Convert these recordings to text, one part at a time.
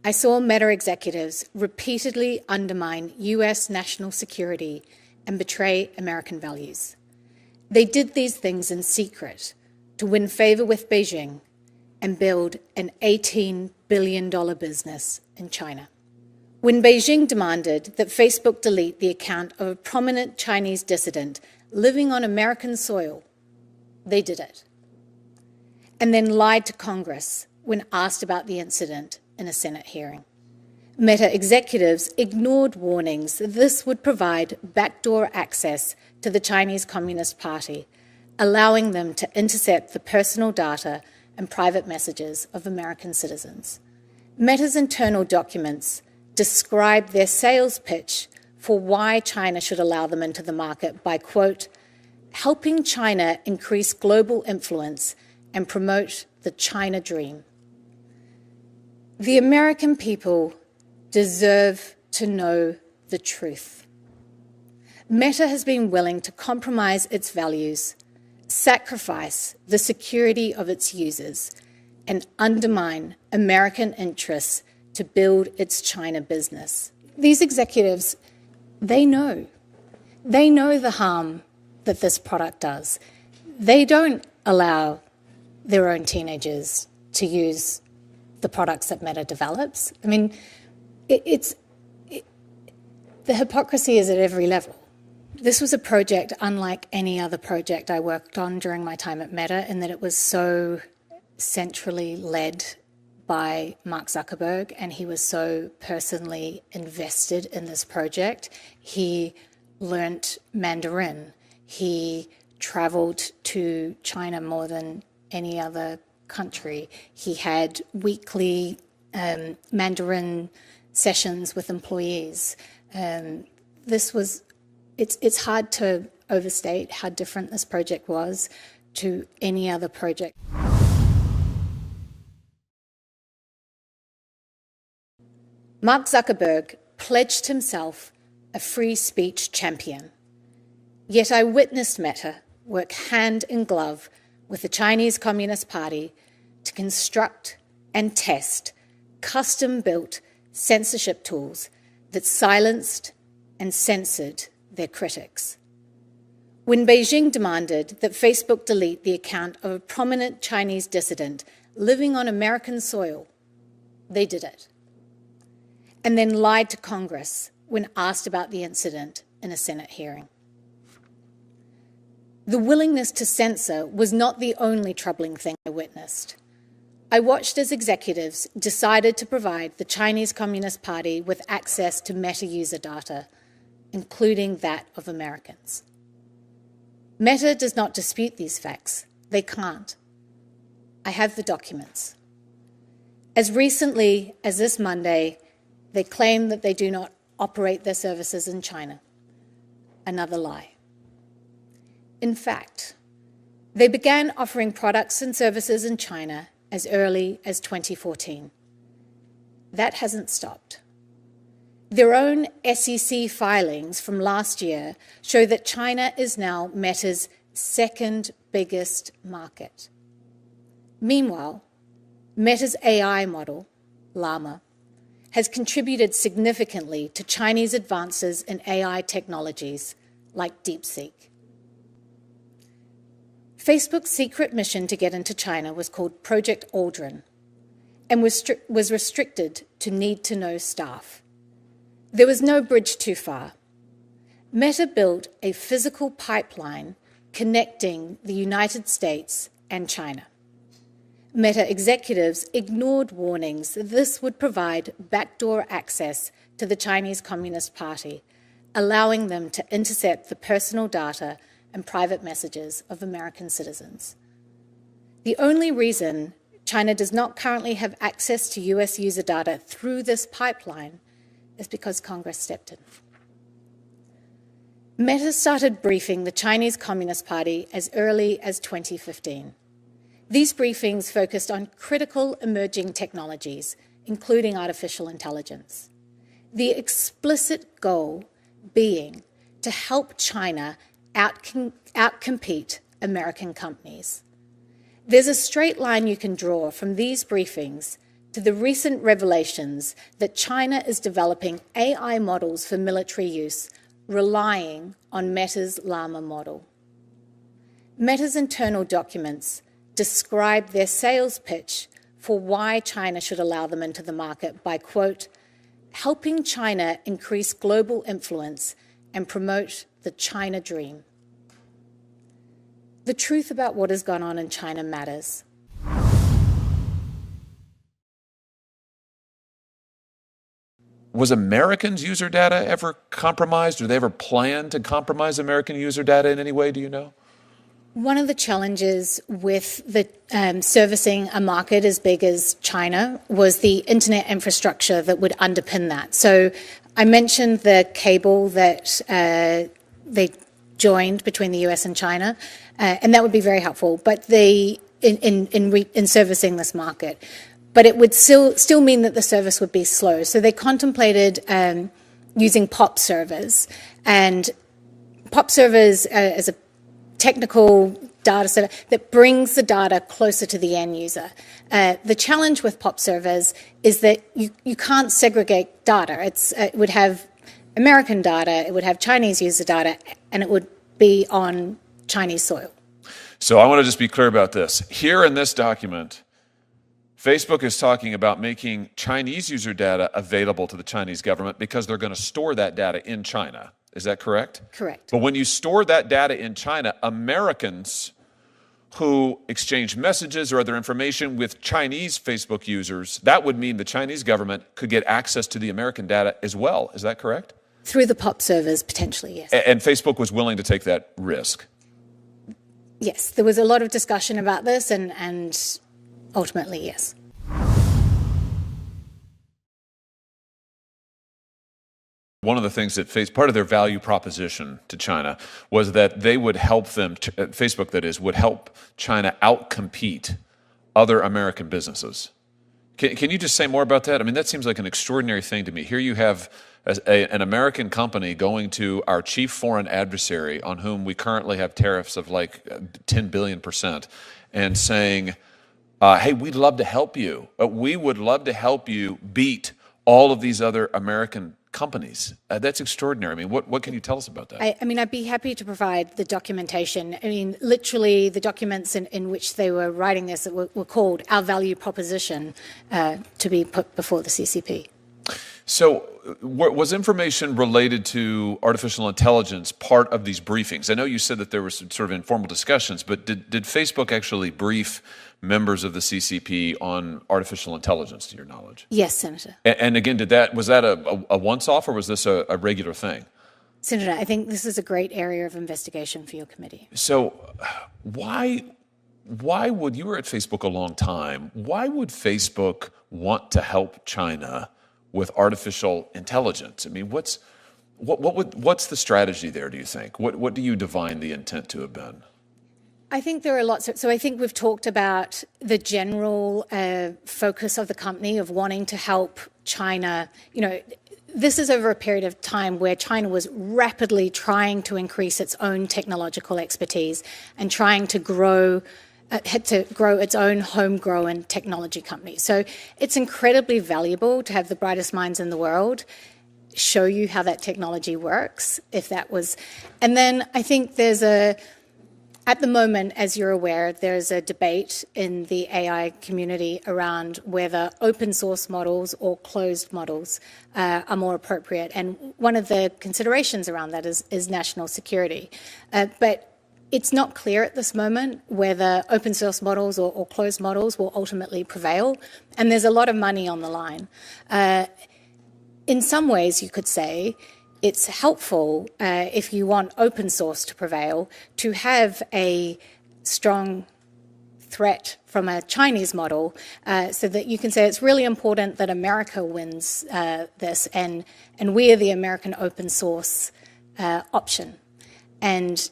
I saw Meta executives repeatedly undermine US national security and betray American values. They did these things in secret to win favor with Beijing and build an $18 billion business in China. When Beijing demanded that Facebook delete the account of a prominent Chinese dissident living on American soil, they did it. And then lied to Congress when asked about the incident in a Senate hearing. Meta executives ignored warnings that this would provide backdoor access to the Chinese Communist Party, allowing them to intercept the personal data and private messages of American citizens. Meta's internal documents describe their sales pitch for why China should allow them into the market by, quote, helping China increase global influence and promote the China dream. The American people deserve to know the truth. Meta has been willing to compromise its values, sacrifice the security of its users, and undermine American interests to build its China business. These executives, they know the harm that this product does. They don't allow their own teenagers to use the products that Meta develops. I mean, the hypocrisy is at every level. This was a project unlike any other project I worked on during my time at Meta, in that it was so centrally led by Mark Zuckerberg, and he was so personally invested in this project. He learnt Mandarin. He traveled to China more than any other country. He had weekly Mandarin sessions with employees. It's hard to overstate how different this project was to any other project. Mark Zuckerberg pledged himself a free speech champion. Yet I witnessed Meta work hand in glove with the Chinese Communist Party to construct and test custom-built censorship tools that silenced and censored their critics. When Beijing demanded that Facebook delete the account of a prominent Chinese dissident living on American soil, they did it. And then lied to Congress when asked about the incident in a Senate hearing. The willingness to censor was not the only troubling thing I witnessed. I watched as executives decided to provide the Chinese Communist Party with access to Meta user data, including that of Americans. Meta does not dispute these facts. They can't. I have the documents. As recently as this Monday, they claim that they do not operate their services in China. Another lie. In fact, they began offering products and services in China as early as 2014. That hasn't stopped. Their own SEC filings from last year show that China is now Meta's second biggest market. Meanwhile, Meta's AI model, Llama, has contributed significantly to Chinese advances in AI technologies like DeepSeek. Facebook's secret mission to get into China was called Project Aldrin and was restricted to need-to-know staff. There was no bridge too far. Meta built a physical pipeline connecting the United States and China. Meta executives ignored warnings that this would provide backdoor access to the Chinese Communist Party, allowing them to intercept the personal data and private messages of American citizens. The only reason China does not currently have access to US user data through this pipeline is because Congress stepped in. Meta started briefing the Chinese Communist Party as early as 2015. These briefings focused on critical emerging technologies, including artificial intelligence. The explicit goal being to help China outcompete American companies. There's a straight line you can draw from these briefings to the recent revelations that China is developing AI models for military use, relying on Meta's Llama model. Meta's internal documents describe their sales pitch for why China should allow them into the market by, quote, helping China increase global influence and promote the China dream. The truth about what has gone on in China matters. Was Americans' user data ever compromised? Or they ever planned to compromise American user data in any way, do you know? One of the challenges with the servicing a market as big as China was the internet infrastructure that would underpin that. So I mentioned the cable that they joined between the US and China, and that would be very helpful. But in servicing this market, but it would still mean that the service would be slow. So they contemplated using POP servers, and POP servers as a technical data center that brings the data closer to the end user. The challenge with POP servers is that you can't segregate data. It would have American data, it would have Chinese user data, and it would be on Chinese soil. So I want to just be clear about this. Here in this document, Facebook is talking about making Chinese user data available to the Chinese government because they're going to store that data in China. Is that correct? Correct. But when you store that data in China, Americans who exchange messages or other information with Chinese Facebook users, that would mean the Chinese government could get access to the American data as well. Is that correct? Through the POP servers, potentially, yes. And Facebook was willing to take that risk? Yes, there was a lot of discussion about this, and ultimately, yes. One of the things that part of their value proposition to China was that they would help them, Facebook that is, would help China outcompete other American businesses. Can you just say more about that? I mean, that seems like an extraordinary thing to me. Here you have an American company going to our chief foreign adversary on whom we currently have tariffs of like 10 billion%, and saying, hey, we'd love to help you. We would love to help you beat all of these other American companies. That's extraordinary. I mean, what can you tell us about that? I mean, I'd be happy to provide the documentation. I mean, literally the documents in which they were writing this were called our value proposition to be put before the CCP. So was information related to artificial intelligence part of these briefings? I know you said that there were some sort of informal discussions, but did Facebook actually brief members of the CCP on artificial intelligence, to your knowledge? Yes, Senator. And again, was that a once-off, or was this a regular thing? Senator, I think this is a great area of investigation for your committee. So why would, you were at Facebook a long time, why would Facebook want to help China with artificial intelligence? I mean, what's the strategy there, do you think? What do you divine the intent to have been? I think there are lots. So I think we've talked about the general focus of the company of wanting to help China. You know, this is over a period of time where China was rapidly trying to increase its own technological expertise and trying to grow its own homegrown technology company. So it's incredibly valuable to have the brightest minds in the world show you how that technology works, and then I think at the moment, as you're aware, there's a debate in the AI community around whether open source models or closed models are more appropriate. And one of the considerations around that is national security. But it's not clear at this moment whether open source models or closed models will ultimately prevail. And there's a lot of money on the line. In some ways, you could say, it's helpful if you want open source to prevail to have a strong threat from a Chinese model so that you can say it's really important that America wins this and we are the American open source option. And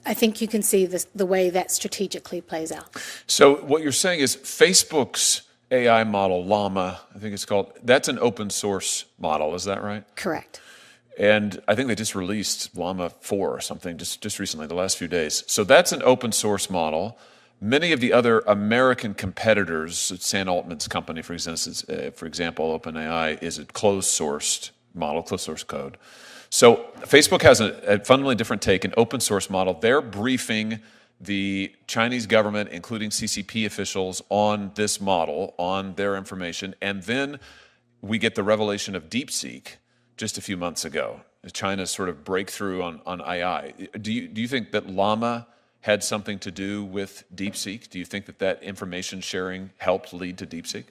I think you can see the way that strategically plays out. So what you're saying is Facebook's AI model, Llama, I think it's called, that's an open source model, is that right? Correct. And I think they just released Llama 4 or something just recently, the last few days. So that's an open source model. many of the other American competitors, Sam Altman's company, for example, OpenAI, is a closed-sourced model, closed-source code. So Facebook has a fundamentally different take, an open-source model. They're briefing the Chinese government, including CCP officials, on this model, on their information, and then we get the revelation of DeepSeek just a few months ago, China's sort of breakthrough on AI. Do you think that Llama had something to do with DeepSeek? Do you think that information sharing helped lead to DeepSeek?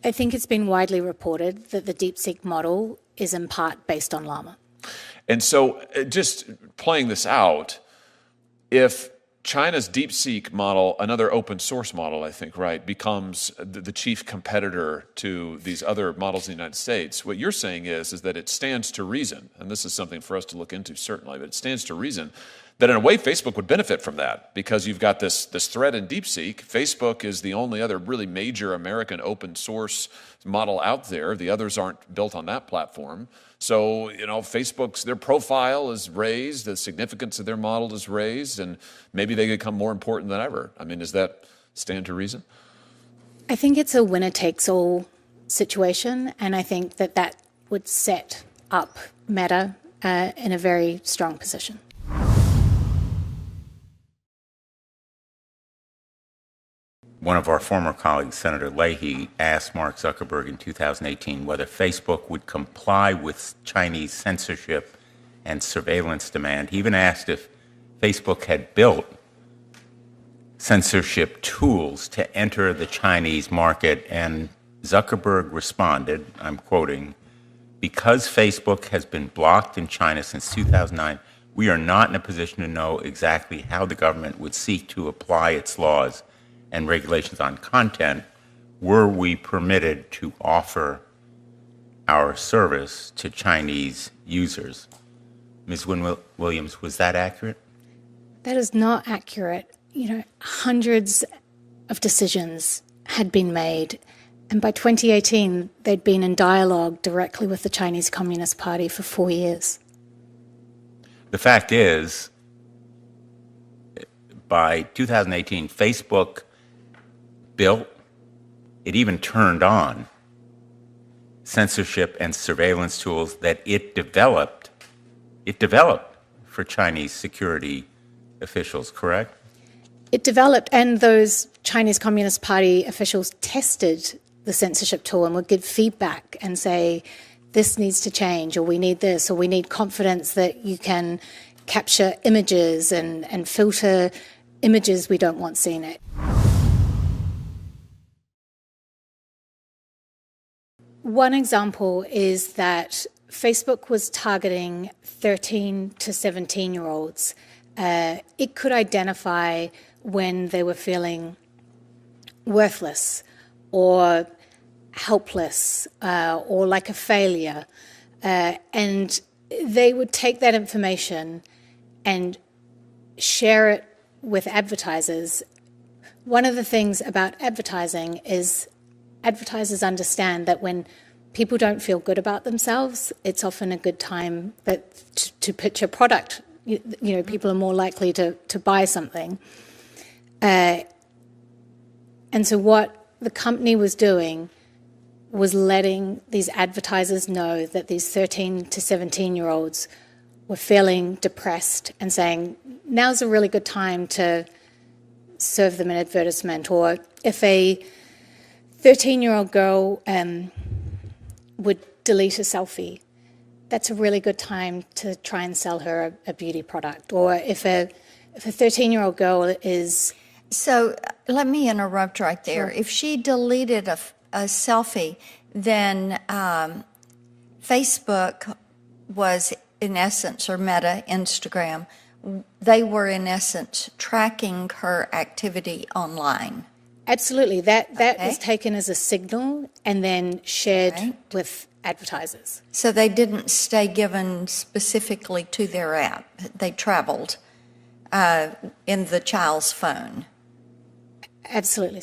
I think it's been widely reported that the DeepSeek model is in part based on Llama. And so just playing this out, if China's DeepSeek model, another open source model, I think, right, becomes the chief competitor to these other models in the United States, what you're saying is that it stands to reason, and this is something for us to look into certainly, but it stands to reason that in a way Facebook would benefit from that because you've got this threat in DeepSeek. Facebook is the only other really major American open source model out there. The others aren't built on that platform. So, Facebook's, their profile is raised, the significance of their model is raised, and maybe they become more important than ever. I mean, does that stand to reason? I think it's a winner-takes-all situation, and I think that would set up Meta in a very strong position. One of our former colleagues, Senator Leahy, asked Mark Zuckerberg in 2018 whether Facebook would comply with Chinese censorship and surveillance demand. He even asked if Facebook had built censorship tools to enter the Chinese market, and Zuckerberg responded, I'm quoting, "Because Facebook has been blocked in China since 2009, we are not in a position to know exactly how the government would seek to apply its laws and regulations on content were we permitted to offer our service to Chinese users." Ms. Williams, was that accurate? That is not accurate. Hundreds of decisions had been made, and by 2018, they'd been in dialogue directly with the Chinese Communist Party for 4 years. The fact is, by 2018, Facebook built, it even turned on censorship and surveillance tools that it developed for Chinese security officials, correct? It developed, and those Chinese Communist Party officials tested the censorship tool and would give feedback and say, this needs to change, or we need this, or we need confidence that you can capture images and filter images we don't want seen it. One example is that Facebook was targeting 13 to 17-year-olds. It could identify when they were feeling worthless or helpless or like a failure. And they would take that information and share it with advertisers. One of the things about advertising is advertisers understand that when people don't feel good about themselves, it's often a good time to pitch a product. People are more likely to buy something. And so what the company was doing was letting these advertisers know that these 13 to 17-year-olds were feeling depressed and saying, now's a really good time to serve them an advertisement. Or if a 13-year-old girl would delete a selfie, that's a really good time to try and sell her a beauty product. Or if a 13-year-old girl is... So let me interrupt right there. Sure. If she deleted a selfie, then Facebook was in essence, or Meta, Instagram, they were in essence tracking her activity online. Absolutely. That was taken as a signal and then shared with advertisers. So they didn't stay given specifically to their app. They traveled in the child's phone. Absolutely.